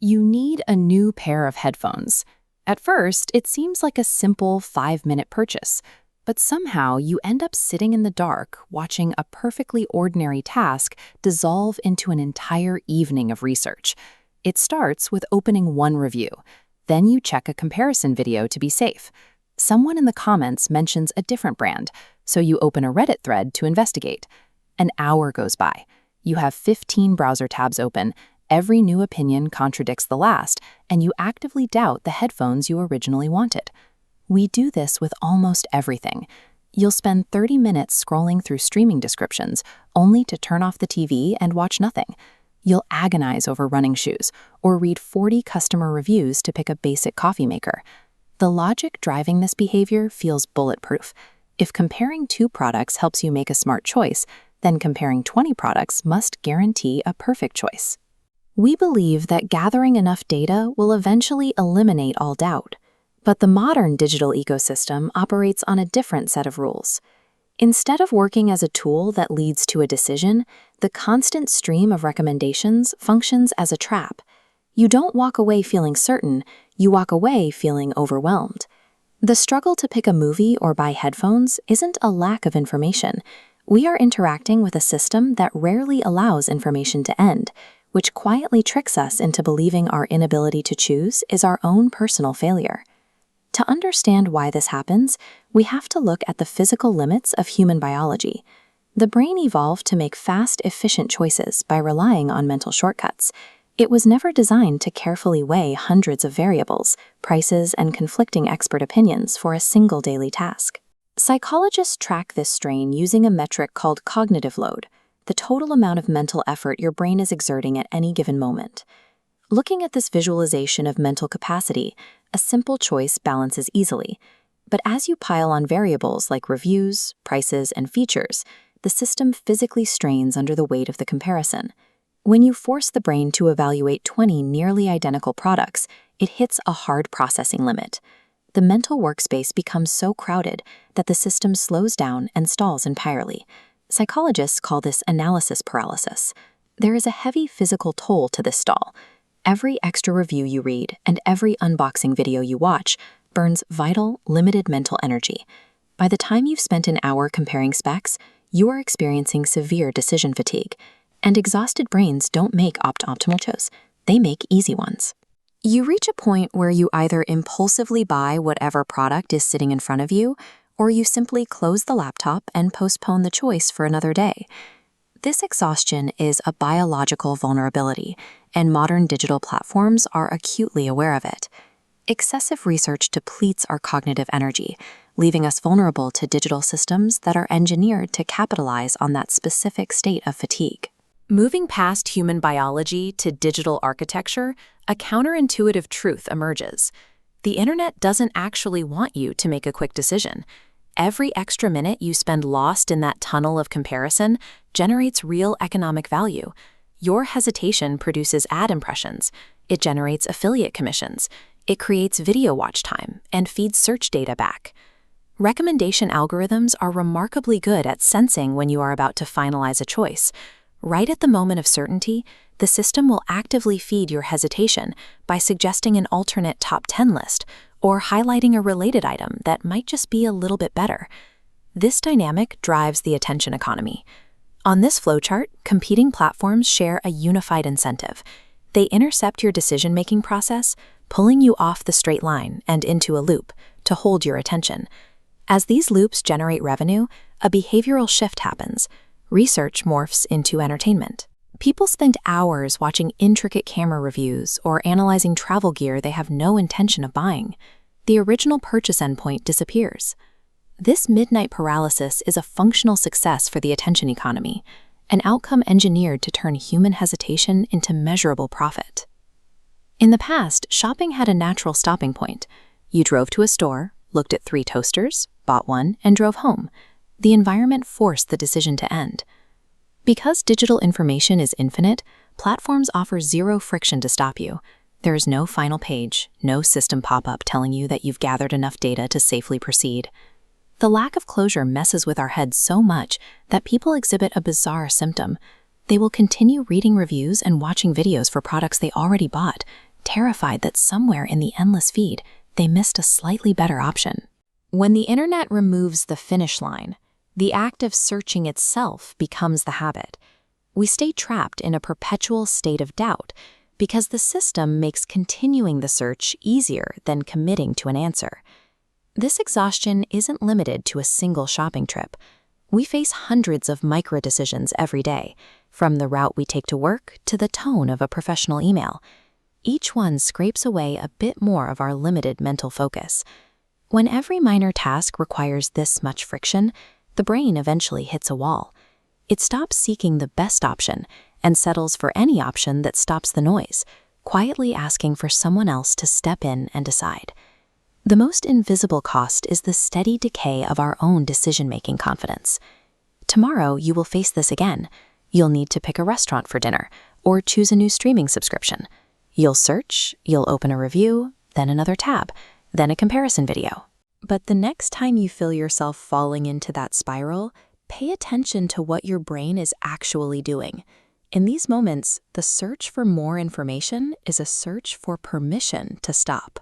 You need a new pair of headphones. At first, it seems like a simple 5-minute purchase, but somehow you end up sitting in the dark watching a perfectly ordinary task dissolve into an entire evening of research. It starts with opening one review. Then you check a comparison video to be safe. Someone in the comments mentions a different brand, so you open a Reddit thread to investigate. An hour goes by. You have 15 browser tabs open. Every new opinion contradicts the last, and you actively doubt the headphones you originally wanted. We do this with almost everything. You'll spend 30 minutes scrolling through streaming descriptions, only to turn off the TV and watch nothing. You'll agonize over running shoes, or read 40 customer reviews to pick a basic coffee maker. The logic driving this behavior feels bulletproof. If comparing 2 products helps you make a smart choice, then comparing 20 products must guarantee a perfect choice. We believe that gathering enough data will eventually eliminate all doubt, but the modern digital ecosystem operates on a different set of rules. Instead of working as a tool that leads to a decision, the constant stream of recommendations functions as a trap. You don't walk away feeling certain, you walk away feeling overwhelmed. The struggle to pick a movie or buy headphones isn't a lack of information. We are interacting with a system that rarely allows information to end, which quietly tricks us into believing our inability to choose is our own personal failure. To understand why this happens, we have to look at the physical limits of human biology. The brain evolved to make fast, efficient choices by relying on mental shortcuts. It was never designed to carefully weigh hundreds of variables, prices, and conflicting expert opinions for a single daily task. Psychologists track this strain using a metric called cognitive load, the total amount of mental effort your brain is exerting at any given moment. Looking at this visualization of mental capacity, a simple choice balances easily. But as you pile on variables like reviews, prices, and features, the system physically strains under the weight of the comparison. When you force the brain to evaluate 20 nearly identical products, it hits a hard processing limit. The mental workspace becomes so crowded that the system slows down and stalls entirely. Psychologists call this analysis paralysis. There is a heavy physical toll to this stall. Every extra review you read and every unboxing video you watch burns vital, limited mental energy. By the time you've spent an hour comparing specs, you are experiencing severe decision fatigue. And exhausted brains don't make optimal choices, they make easy ones. You reach a point where you either impulsively buy whatever product is sitting in front of you, or you simply close the laptop and postpone the choice for another day. This exhaustion is a biological vulnerability, and modern digital platforms are acutely aware of it. Excessive research depletes our cognitive energy, leaving us vulnerable to digital systems that are engineered to capitalize on that specific state of fatigue. Moving past human biology to digital architecture, a counterintuitive truth emerges. The internet doesn't actually want you to make a quick decision. Every extra minute you spend lost in that tunnel of comparison generates real economic value. Your hesitation produces ad impressions. It generates affiliate commissions. It creates video watch time and feeds search data back. Recommendation algorithms are remarkably good at sensing when you are about to finalize a choice. Right at the moment of certainty, the system will actively feed your hesitation by suggesting an alternate top 10 list or highlighting a related item that might just be a little bit better. This dynamic drives the attention economy. On this flowchart, competing platforms share a unified incentive. They intercept your decision-making process, pulling you off the straight line and into a loop to hold your attention. As these loops generate revenue, a behavioral shift happens. Research morphs into entertainment. People spend hours watching intricate camera reviews or analyzing travel gear they have no intention of buying. The original purchase endpoint disappears. This midnight paralysis is a functional success for the attention economy, an outcome engineered to turn human hesitation into measurable profit. In the past, shopping had a natural stopping point. You drove to a store, looked at 3 toasters, bought one, and drove home. The environment forced the decision to end. Because digital information is infinite, platforms offer zero friction to stop you. There is no final page, no system pop-up telling you that you've gathered enough data to safely proceed. The lack of closure messes with our heads so much that people exhibit a bizarre symptom. They will continue reading reviews and watching videos for products they already bought, terrified that somewhere in the endless feed, they missed a slightly better option. When the internet removes the finish line, the act of searching itself becomes the habit. We stay trapped in a perpetual state of doubt because the system makes continuing the search easier than committing to an answer. This exhaustion isn't limited to a single shopping trip. We face hundreds of micro-decisions every day, from the route we take to work to the tone of a professional email. Each one scrapes away a bit more of our limited mental focus. When every minor task requires this much friction, the brain eventually hits a wall. It stops seeking the best option and settles for any option that stops the noise, quietly asking for someone else to step in and decide. The most invisible cost is the steady decay of our own decision-making confidence. Tomorrow, you will face this again. You'll need to pick a restaurant for dinner or choose a new streaming subscription. You'll search, you'll open a review, then another tab, then a comparison video. But the next time you feel yourself falling into that spiral, pay attention to what your brain is actually doing. In these moments, the search for more information is a search for permission to stop.